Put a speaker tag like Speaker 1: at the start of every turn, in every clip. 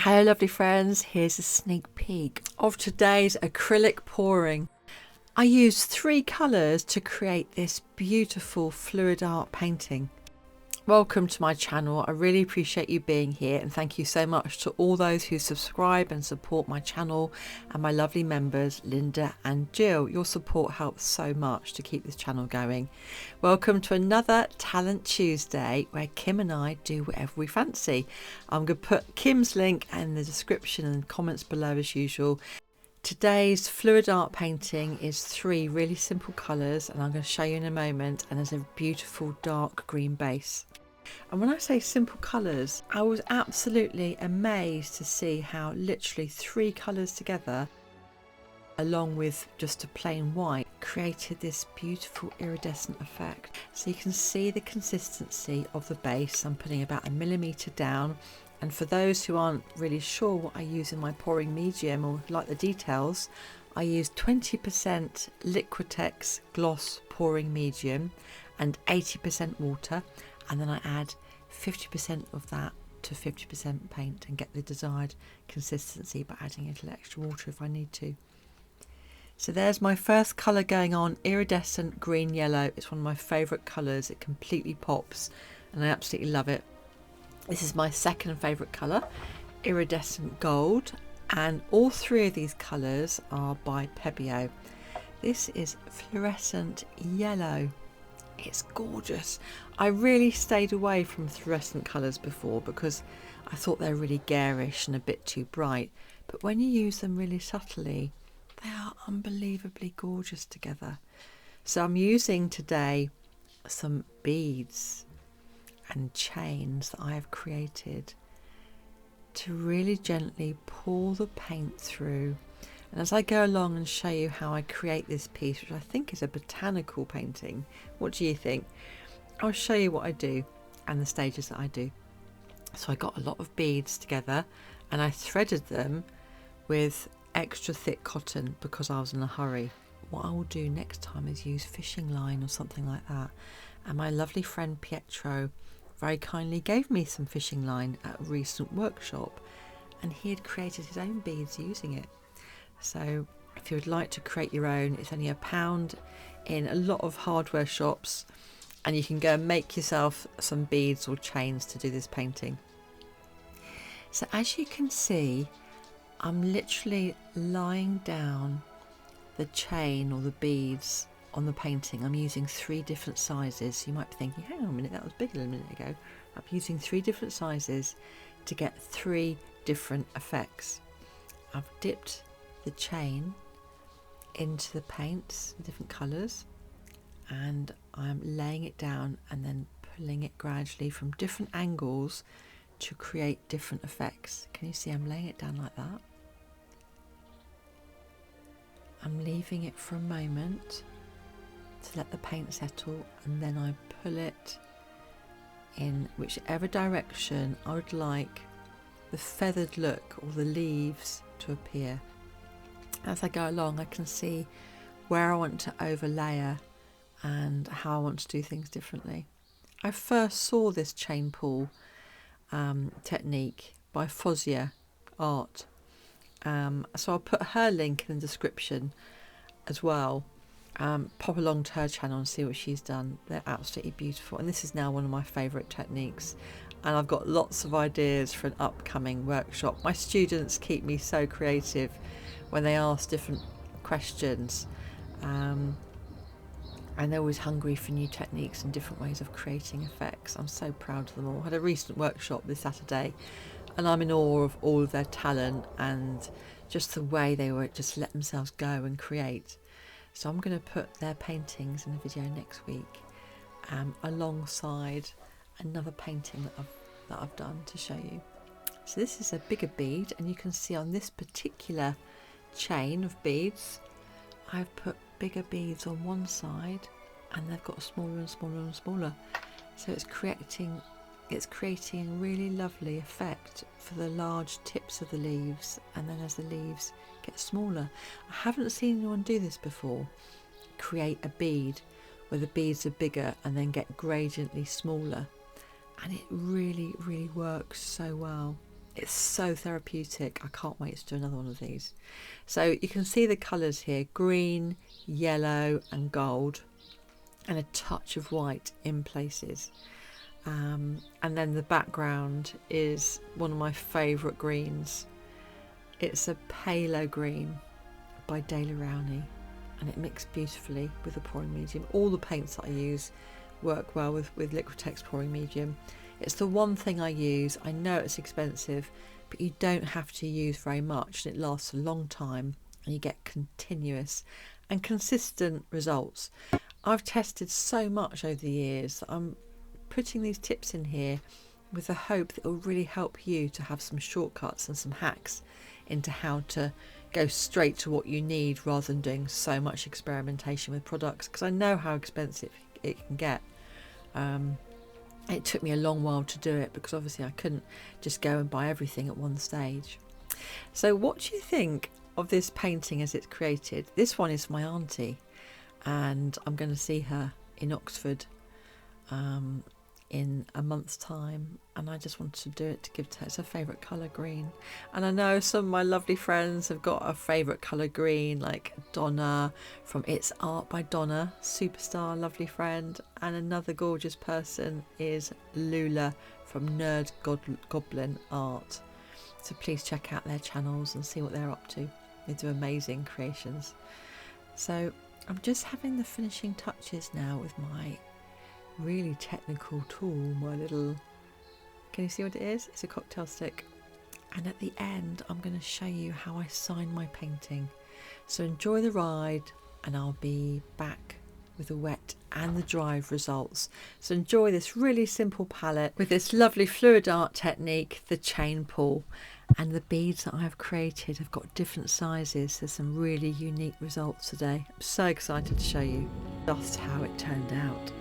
Speaker 1: Hello lovely friends, here's a sneak peek of today's acrylic pouring. I used 3 colours to create this beautiful fluid art painting. Welcome to my channel. I really appreciate you being here, and thank you so much to all those who subscribe and support my channel, and my lovely members Linda and Jill. Your support helps so much to keep this channel going. Welcome to another Talent Tuesday where Kim and I do whatever we fancy. I'm going to put Kim's link in the description and comments below as usual. Today's fluid art painting is 3 really simple colours, and I'm going to show you in a moment, and there's a beautiful dark green base. And when I say simple colours, I was absolutely amazed to see how literally 3 colours together, along with just a plain white, created this beautiful iridescent effect. So you can see the consistency of the base. I'm putting about 1 millimetre down. And for those who aren't really sure what I use in my pouring medium or like the details, I use 20% Liquitex gloss pouring medium and 80% water, and then I add 50% of that to 50% paint and get the desired consistency by adding a little extra water if I need to. So there's my first colour going on, iridescent green yellow. It's one of my favourite colours. It completely pops and I absolutely love it. This is my second favourite colour, iridescent gold, and all 3 of these colours are by Pebeo. This is fluorescent yellow. It's gorgeous. I really stayed away from fluorescent colours before because I thought they're really garish and a bit too bright, but when you use them really subtly, they are unbelievably gorgeous together. So I'm using today some beads and chains that I have created to really gently pour the paint through. And as I go along and show you how I create this piece, which I think is a botanical painting, what do you think? I'll show you what I do and the stages that I do. So I got a lot of beads together and I threaded them with extra thick cotton because I was in a hurry. What I will do next time is use fishing line or something like that. And my lovely friend Pietro very kindly gave me some fishing line at a recent workshop, and he had created his own beads using it. So if you would like to create your own, it's only £1 in a lot of hardware shops, and you can go and make yourself some beads or chains to do this painting. So as you can see, I'm literally lying down the chain or the beads on the painting. I'm using 3 different sizes. You might be thinking, hang on a minute, that was bigger a minute ago. I'm using 3 different sizes to get 3 different effects. I've dipped the chain into the paints, different colours, and I'm laying it down and then pulling it gradually from different angles to create different effects. Can you see I'm laying it down like that? I'm leaving it for a moment to let the paint settle, and then I pull it in whichever direction I would like the feathered look or the leaves to appear. As I go along, I can see where I want to overlayer and how I want to do things differently. I first saw this chain pull technique by Fozia Art, so I'll put her link in the description as well. Pop along to her channel and see what she's done. They're absolutely beautiful, and this is now one of my favourite techniques, and I've got lots of ideas for an upcoming workshop. My students keep me so creative when they ask different questions, and they're always hungry for new techniques and different ways of creating effects. I'm so proud of them all. I had a recent workshop this Saturday, and I'm in awe of all of their talent and just the way they were just let themselves go and create. So I'm going to put their paintings in a video next week, alongside another painting that I've done to show you. So this is a bigger bead, and you can see on this particular chain of beads, I've put bigger beads on one side, and they've got smaller and smaller and smaller. So it's creating a really lovely effect for the large tips of the leaves, and then as the leaves get smaller. I haven't seen anyone do this before, create a bead where the beads are bigger and then get gradiently smaller, and it really works so well. It's so therapeutic. I can't wait to do another one of these. So you can see the colours here, green, yellow and gold, and a touch of white in places. And then the background is one of my favourite greens. It's a Palo Green by Daler Rowney, and it mixed beautifully with the pouring medium. All the paints that I use work well with Liquitex pouring medium. It's the one thing I use. I know it's expensive, but you don't have to use very much, and it lasts a long time, and you get continuous and consistent results. I've tested so much over the years that I'm putting these tips in here with the hope that it will really help you to have some shortcuts and some hacks into how to go straight to what you need rather than doing so much experimentation with products, because I know how expensive it can get. It took me a long while to do it because obviously I couldn't just go and buy everything at one stage. So what do you think of this painting as it's created? This one is my auntie, and I'm going to see her in Oxford in a month's time, and I just wanted to do it to give to her. It's her favourite colour, green, and I know some of my lovely friends have got a favourite colour green, like Donna from It's Art by Donna, superstar, lovely friend, and another gorgeous person is Lula from Nerd Goblin Art. So please check out their channels and see what they're up to. They do amazing creations. So I'm just having the finishing touches now with my really technical tool, my little, can you see what it is? It's a cocktail stick, and at the end I'm going to show you how I sign my painting. So enjoy the ride, and I'll be back with the wet and the dried results. So enjoy this really simple palette with this lovely fluid art technique, the chain pull, and the beads that I've created have got different sizes. There's some really unique results today. I'm so excited to show you just how it turned out.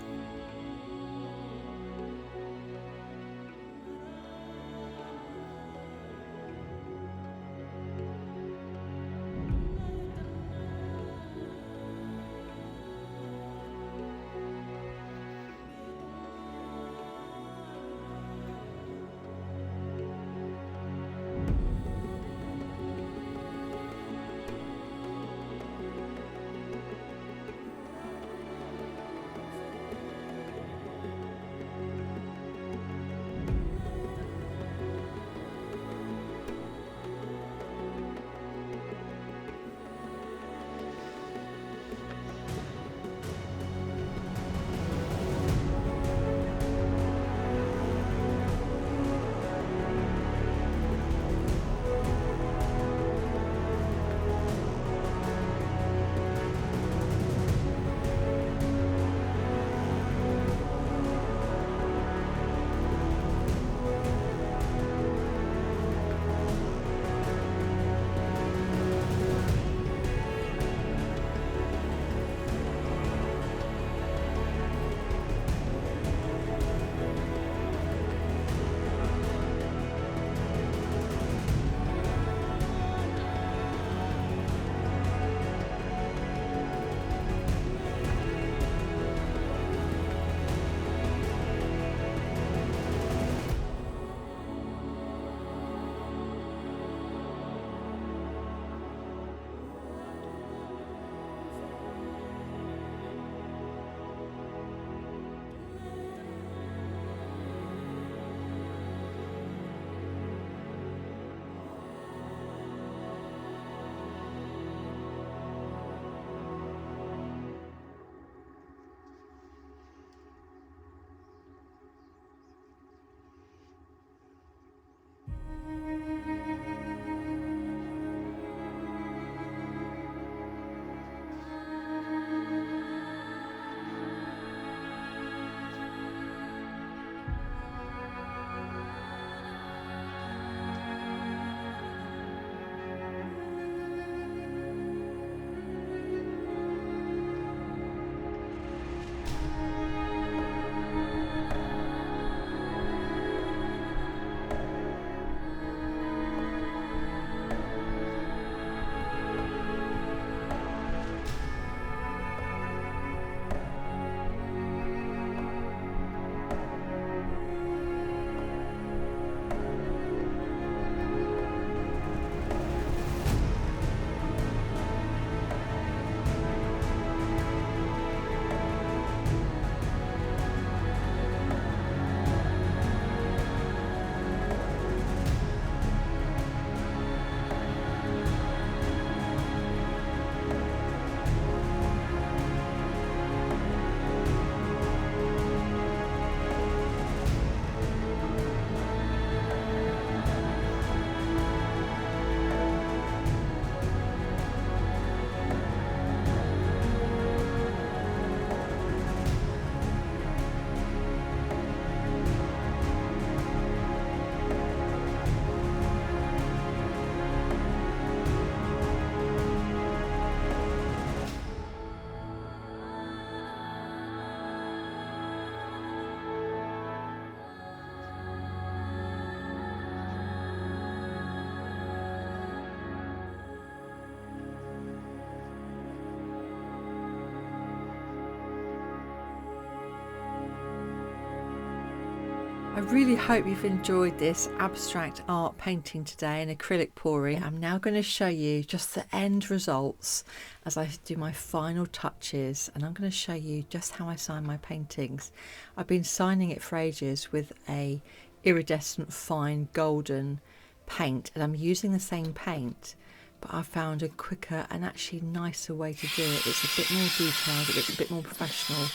Speaker 1: I really hope you've enjoyed this abstract art painting today in acrylic pouring. I'm now going to show you just the end results as I do my final touches, and I'm going to show you just how I sign my paintings. I've been signing it for ages with a iridescent fine golden paint, and I'm using the same paint, but I found a quicker and actually nicer way to do it. It's a bit more detailed, it looks a bit more professional,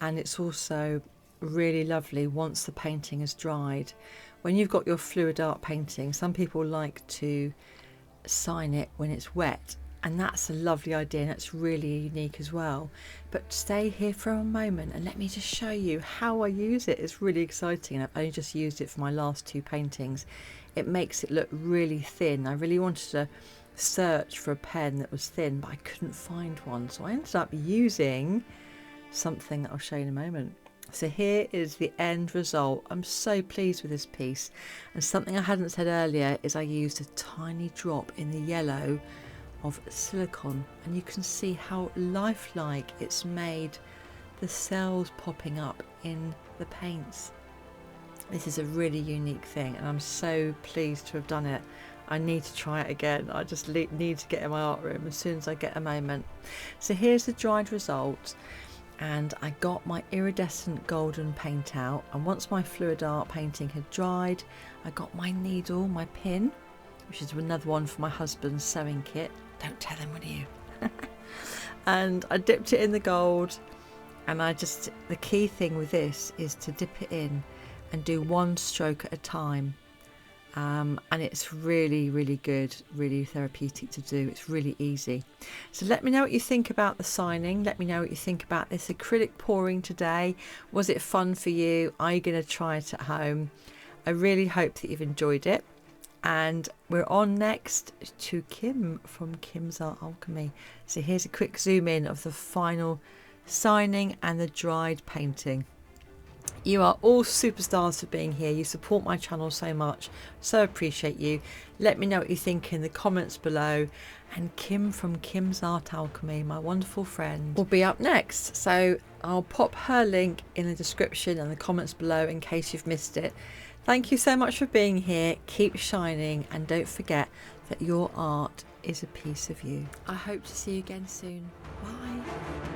Speaker 1: and it's also really lovely once the painting has dried. When you've got your fluid art painting, some people like to sign it when it's wet, and that's a lovely idea, and that's really unique as well. But stay here for a moment and let me just show you how I use it. It's really exciting, and I've only just used it for my last two paintings. It makes it look really thin. I really wanted to search for a pen that was thin, but I couldn't find one, so I ended up using something that I'll show you in a moment. So here is the end result. I'm so pleased with this piece, and something I hadn't said earlier is I used a tiny drop in the yellow of silicone, and you can see how lifelike it's made, the cells popping up in the paints. This is a really unique thing, and I'm so pleased to have done it. I need to try it again. I just need to get in my art room as soon as I get a moment. So here's the dried result, and I got my iridescent golden paint out, and once my fluid art painting had dried, I got my needle, my pin, which is another one for my husband's sewing kit. Don't tell him, will you? And I dipped it in the gold, and the key thing with this is to dip it in and do one stroke at a time. And it's really, really good, really therapeutic to do. It's really easy. So let me know what you think about the signing. Let me know what you think about this acrylic pouring today. Was it fun for you? Are you going to try it at home? I really hope that you've enjoyed it. And we're on next to Kim from KimsArtAlchemy. So here's a quick zoom in of the final signing and the dried painting. You are all superstars for being here. You support my channel so much. So appreciate you. Let me know what you think in the comments below. And Kim from KimsArtAlchemy, my wonderful friend, will be up next. So I'll pop her link in the description and the comments below in case you've missed it. Thank you so much for being here. Keep shining, and don't forget that your art is a piece of you. I hope to see you again soon. Bye.